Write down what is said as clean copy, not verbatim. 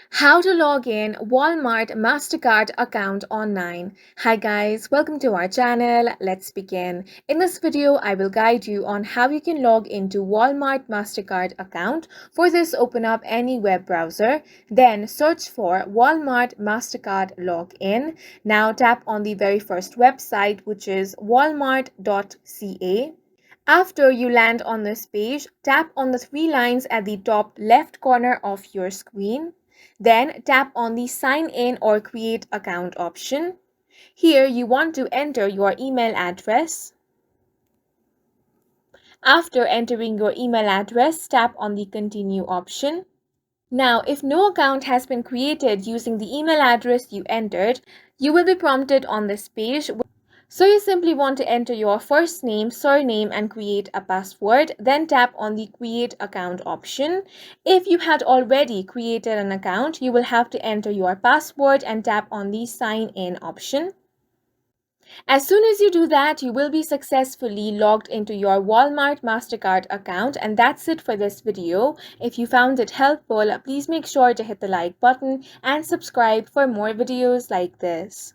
How to log in Walmart MasterCard account online. Hi guys, welcome to our channel. Let's begin. In this video, I will guide you on how you can log into Walmart MasterCard account. For this, open up any web browser, then search for Walmart MasterCard login. Now tap on the very first website, which is walmart.ca. After you land on this page, tap on the three lines at the top left corner of your screen. Then tap on the Sign In or Create Account option. Here you want to enter your email address. After entering your email address, tap on the Continue option. Now, if no account has been created using the email address you entered, you will be prompted on this page. So you simply want to enter your first name, surname and create a password. Then tap on the Create Account option. If you had already created an account, you will have to enter your password and tap on the Sign In option. As soon as you do that, you will be successfully logged into your Walmart MasterCard account, and that's it for this video. If you found it helpful, please make sure to hit the like button and subscribe for more videos like this.